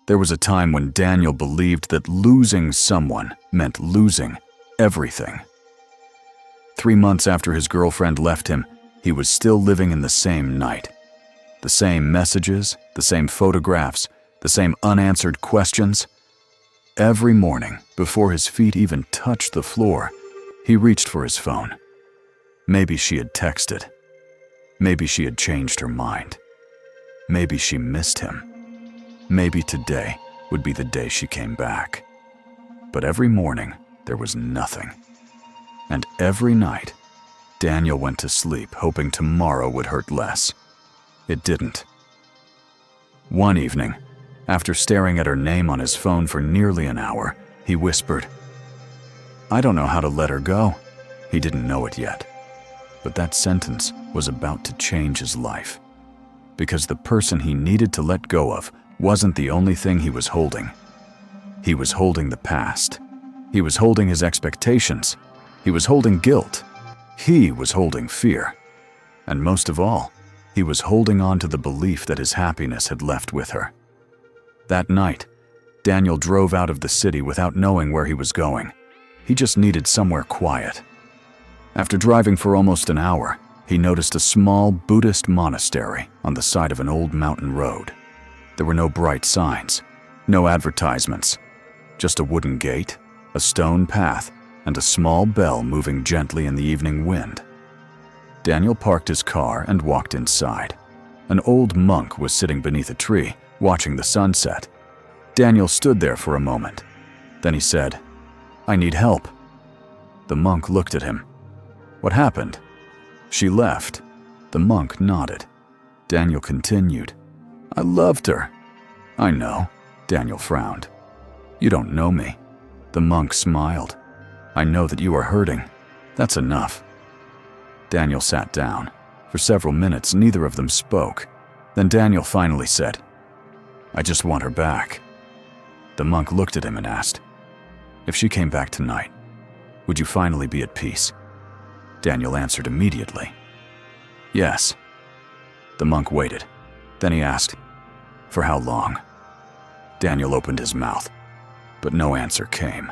There was a time when Daniel believed that losing someone meant losing everything. 3 months after his girlfriend left him, he was still living in the same night. The same messages, the same photographs, the same unanswered questions. Every morning, before his feet even touched the floor, he reached for his phone. Maybe she had texted. Maybe she had changed her mind. Maybe she missed him. Maybe today would be the day she came back. But every morning, there was nothing. And every night, Daniel went to sleep hoping tomorrow would hurt less. It didn't. One evening, after staring at her name on his phone for nearly an hour, he whispered, "I don't know how to let her go." He didn't know it yet. But that sentence was about to change his life. Because the person he needed to let go of wasn't the only thing he was holding. He was holding the past. He was holding his expectations. He was holding guilt. He was holding fear. And most of all, he was holding on to the belief that his happiness had left with her. That night, Daniel drove out of the city without knowing where he was going. He just needed somewhere quiet. After driving for almost an hour, he noticed a small Buddhist monastery on the side of an old mountain road. There were no bright signs, no advertisements, just a wooden gate, a stone path, and a small bell moving gently in the evening wind. Daniel parked his car and walked inside. An old monk was sitting beneath a tree, watching the sunset. Daniel stood there for a moment. Then he said, "I need help." The monk looked at him. "What happened?" "She left." The monk nodded. Daniel continued, "I loved her." "I know." Daniel frowned. "You don't know me." The monk smiled. "I know that you are hurting. That's enough." Daniel sat down. For several minutes, neither of them spoke. Then Daniel finally said, "I just want her back." The monk looked at him and asked, "If she came back tonight, would you finally be at peace?" Daniel answered immediately, "Yes." The monk waited. Then he asked, "For how long?" Daniel opened his mouth, but no answer came.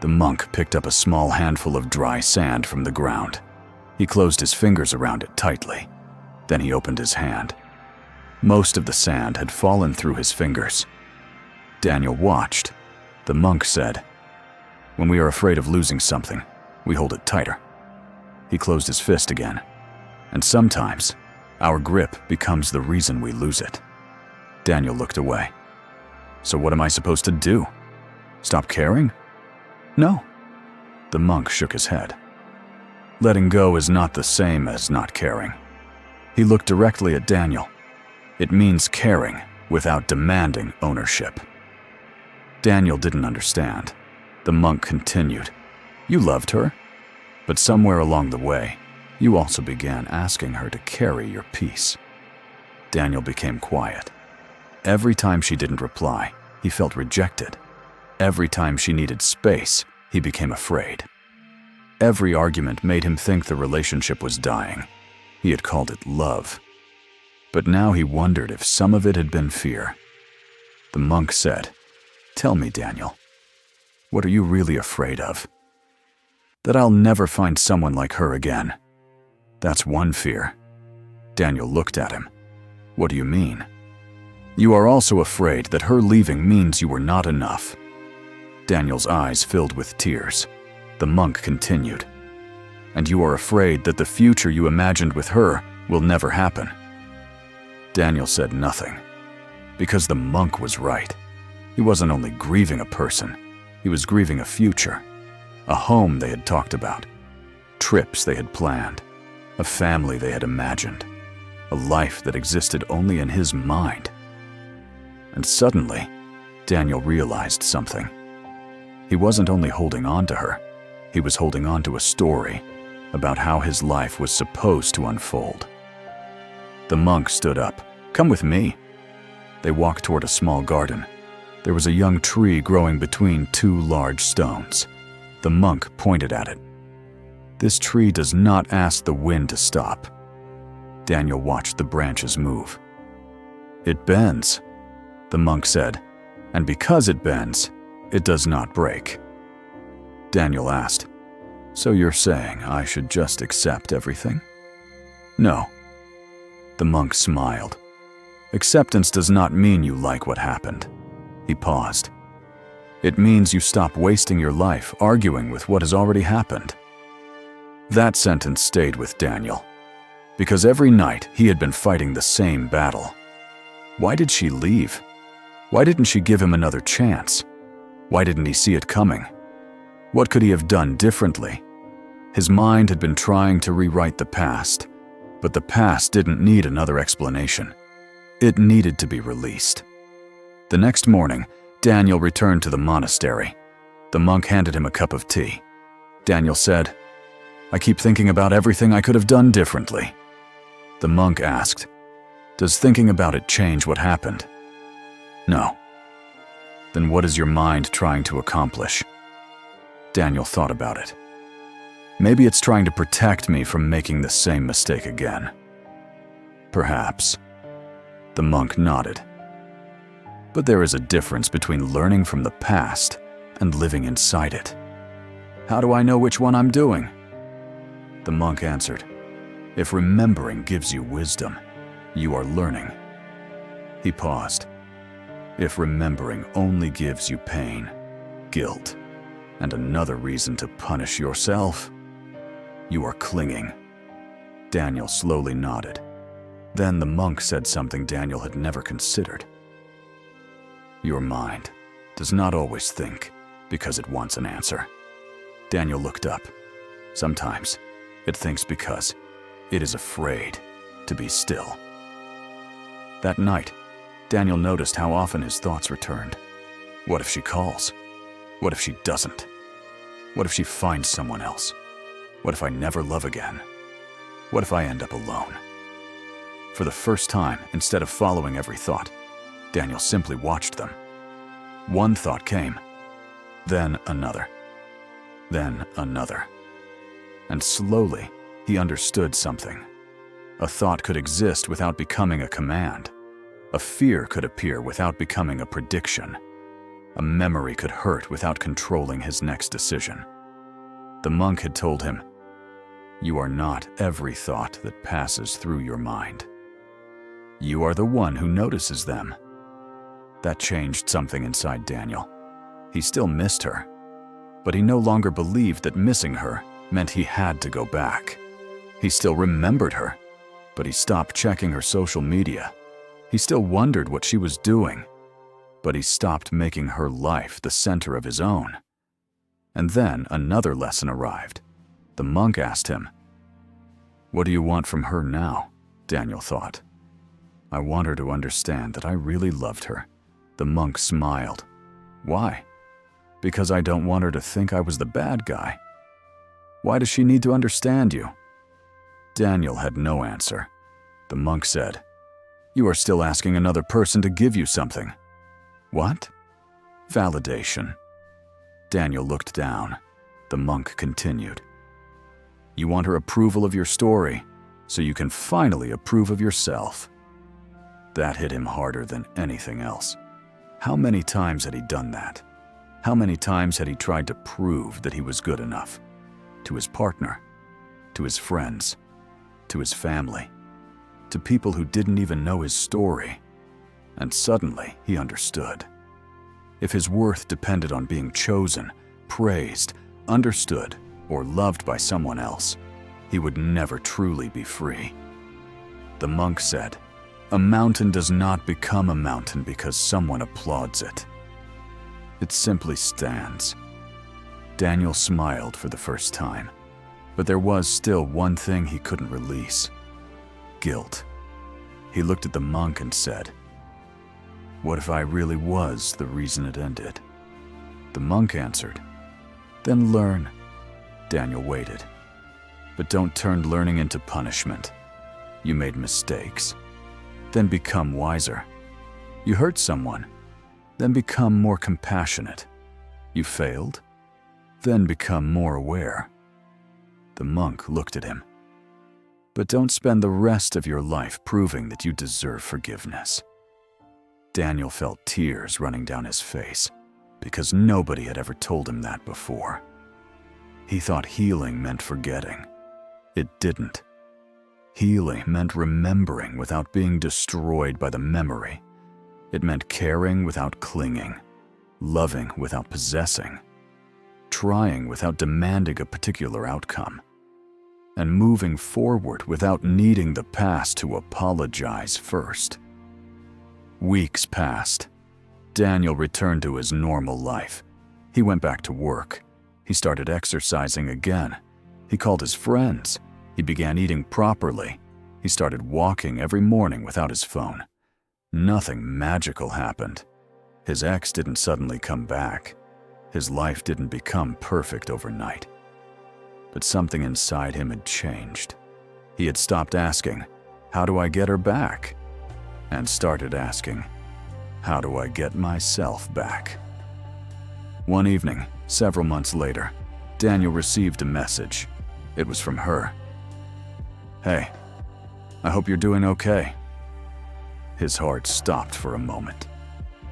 The monk picked up a small handful of dry sand from the ground. He closed his fingers around it tightly. Then he opened his hand. Most of the sand had fallen through his fingers. Daniel watched. The monk said, "When we are afraid of losing something, we hold it tighter." He closed his fist again. And sometimes, our grip becomes the reason we lose it. Daniel looked away. "So what am I supposed to do? Stop caring?" "No." The monk shook his head. Letting go is not the same as not caring. He looked directly at Daniel. It means caring without demanding ownership. Daniel didn't understand. The monk continued, "You loved her, but somewhere along the way, you also began asking her to carry your peace." Daniel became quiet. Every time she didn't reply, he felt rejected. Every time she needed space, he became afraid. Every argument made him think the relationship was dying. He had called it love. But now he wondered if some of it had been fear. The monk said, "Tell me, Daniel, what are you really afraid of?" "That I'll never find someone like her again." "That's one fear." Daniel looked at him. "What do you mean?" "You are also afraid that her leaving means you were not enough." Daniel's eyes filled with tears. The monk continued, "And you are afraid that the future you imagined with her will never happen." Daniel said nothing, because the monk was right. He wasn't only grieving a person, he was grieving a future, a home they had talked about, trips they had planned, a family they had imagined, a life that existed only in his mind. And suddenly, Daniel realized something. He wasn't only holding on to her, he was holding on to a story about how his life was supposed to unfold. The monk stood up. "Come with me." They walked toward a small garden. There was a young tree growing between two large stones. The monk pointed at it. "This tree does not ask the wind to stop." Daniel watched the branches move. "It bends." The monk said, "And because it bends, it does not break." Daniel asked, "So you're saying I should just accept everything?" "No." The monk smiled. "Acceptance does not mean you like what happened." He paused. "It means you stop wasting your life arguing with what has already happened." That sentence stayed with Daniel, because every night he had been fighting the same battle. Why did she leave? Why didn't she give him another chance? Why didn't he see it coming? What could he have done differently? His mind had been trying to rewrite the past, but the past didn't need another explanation. It needed to be released. The next morning, Daniel returned to the monastery. The monk handed him a cup of tea. Daniel said, "I keep thinking about everything I could have done differently." The monk asked, "Does thinking about it change what happened?" "No." "Then what is your mind trying to accomplish?" Daniel thought about it. "Maybe it's trying to protect me from making the same mistake again." "Perhaps." The monk nodded. "But there is a difference between learning from the past and living inside it." "How do I know which one I'm doing?" The monk answered, "If remembering gives you wisdom, you are learning." He paused. "If remembering only gives you pain, guilt, and another reason to punish yourself, you are clinging." Daniel slowly nodded. Then the monk said something Daniel had never considered. "Your mind does not always think because it wants an answer." Daniel looked up. "Sometimes it thinks because it is afraid to be still." That night, Daniel noticed how often his thoughts returned. What if she calls? What if she doesn't? What if she finds someone else? What if I never love again? What if I end up alone? For the first time, instead of following every thought, Daniel simply watched them. One thought came, then another, then another. And slowly, he understood something. A thought could exist without becoming a command. A fear could appear without becoming a prediction. A memory could hurt without controlling his next decision. The monk had told him, "You are not every thought that passes through your mind. You are the one who notices them." That changed something inside Daniel. He still missed her, but he no longer believed that missing her meant he had to go back. He still remembered her, but he stopped checking her social media. He still wondered what she was doing, but he stopped making her life the center of his own. And then another lesson arrived. The monk asked him, "What do you want from her now?" Daniel thought. "I want her to understand that I really loved her." The monk smiled. "Why?" "Because I don't want her to think I was the bad guy." "Why does she need to understand you?" Daniel had no answer. The monk said, "You are still asking another person to give you something." "What?" "Validation." Daniel looked down. The monk continued, "You want her approval of your story, so you can finally approve of yourself." That hit him harder than anything else. How many times had he done that? How many times had he tried to prove that he was good enough? To his partner, to his friends, to his family, to people who didn't even know his story. And suddenly he understood. If his worth depended on being chosen, praised, understood, or loved by someone else, he would never truly be free. The monk said, "A mountain does not become a mountain because someone applauds it. It simply stands." Daniel smiled for the first time, but there was still one thing he couldn't release: guilt. He looked at the monk and said, "What if I really was the reason it ended?" The monk answered, "Then learn." Daniel waited. "But don't turn learning into punishment. You made mistakes. Then become wiser. You hurt someone. Then become more compassionate. You failed. Then become more aware." The monk looked at him. "But don't spend the rest of your life proving that you deserve forgiveness." Daniel felt tears running down his face because nobody had ever told him that before. He thought healing meant forgetting. It didn't. Healing meant remembering without being destroyed by the memory. It meant caring without clinging, loving without possessing, trying without demanding a particular outcome, and moving forward without needing the past to apologize first. Weeks passed. Daniel returned to his normal life. He went back to work. He started exercising again. He called his friends. He began eating properly. He started walking every morning without his phone. Nothing magical happened. His ex didn't suddenly come back. His life didn't become perfect overnight. But something inside him had changed. He had stopped asking, "How do I get her back?" and started asking, "How do I get myself back?" One evening, several months later, Daniel received a message. It was from her. "Hey, I hope you're doing okay." His heart stopped for a moment.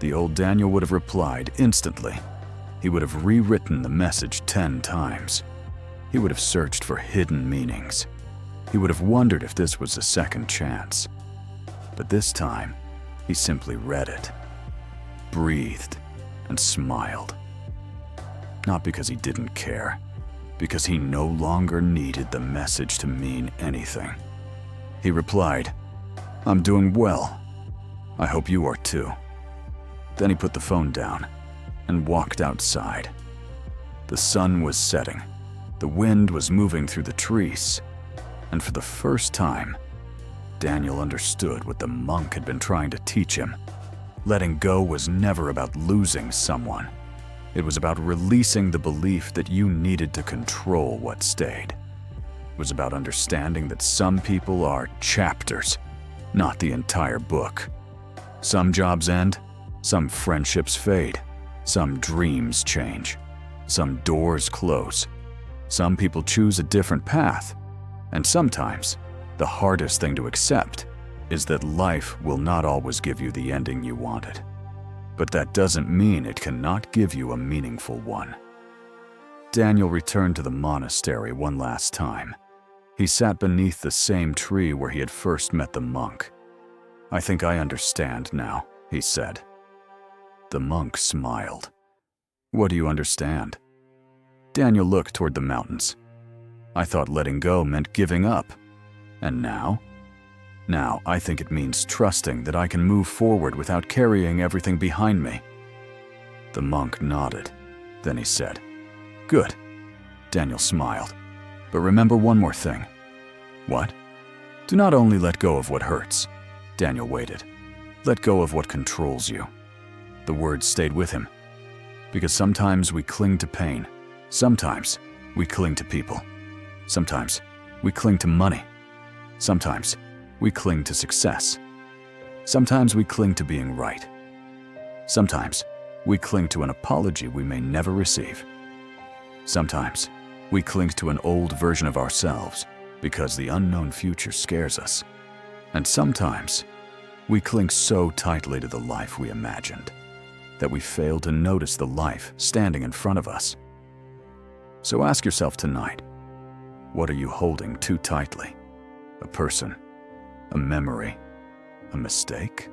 The old Daniel would have replied instantly. He would have rewritten the message 10 times. He would have searched for hidden meanings. He would have wondered if this was a second chance. But this time, he simply read it, breathed, and smiled. Not because he didn't care, because he no longer needed the message to mean anything. He replied, "I'm doing well. I hope you are too." Then he put the phone down and walked outside. The sun was setting. The wind was moving through the trees. And for the first time, Daniel understood what the monk had been trying to teach him. Letting go was never about losing someone. It was about releasing the belief that you needed to control what stayed. It was about understanding that some people are chapters, not the entire book. Some jobs end, some friendships fade, some dreams change, some doors close. Some people choose a different path, and sometimes the hardest thing to accept is that life will not always give you the ending you wanted. But that doesn't mean it cannot give you a meaningful one. Daniel returned to the monastery one last time. He sat beneath the same tree where he had first met the monk. "I think I understand now," he said. The monk smiled. "What do you understand?" Daniel looked toward the mountains. "I thought letting go meant giving up. And now? Now I think it means trusting that I can move forward without carrying everything behind me." The monk nodded. Then he said, "Good." Daniel smiled. "But remember one more thing." "What?" "Do not only let go of what hurts." Daniel waited. "Let go of what controls you." The words stayed with him. Because sometimes we cling to pain. Sometimes we cling to people. Sometimes we cling to money. Sometimes we cling to success. Sometimes we cling to being right. Sometimes we cling to an apology we may never receive. Sometimes we cling to an old version of ourselves because the unknown future scares us. And sometimes we cling so tightly to the life we imagined that we fail to notice the life standing in front of us. So ask yourself tonight, what are you holding too tightly? A person, a memory, a mistake,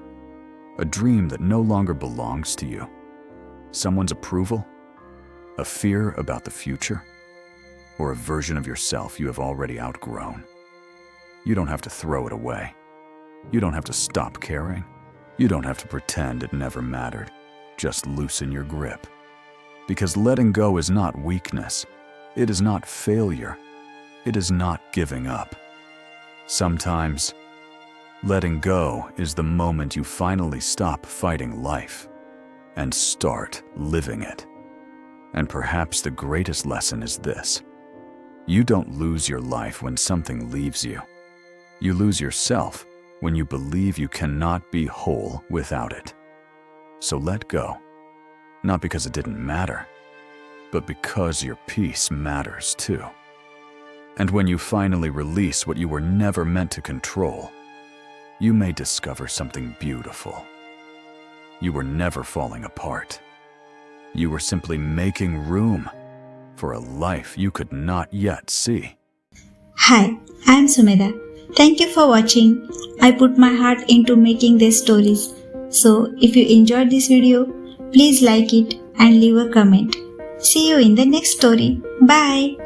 a dream that no longer belongs to you, someone's approval, a fear about the future, or a version of yourself you have already outgrown. You don't have to throw it away. You don't have to stop caring. You don't have to pretend it never mattered. Just loosen your grip. Because letting go is not weakness. It is not failure. It is not giving up. Sometimes, letting go is the moment you finally stop fighting life and start living it. And perhaps the greatest lesson is this: you don't lose your life when something leaves you. You lose yourself when you believe you cannot be whole without it. So let go, not because it didn't matter, but because your peace matters too. And when you finally release what you were never meant to control, you may discover something beautiful. You were never falling apart. You were simply making room for a life you could not yet see. Hi, I am Sumedha. Thank you for watching. I put my heart into making these stories. So, if you enjoyed this video, please like it and leave a comment. See you in the next story. Bye.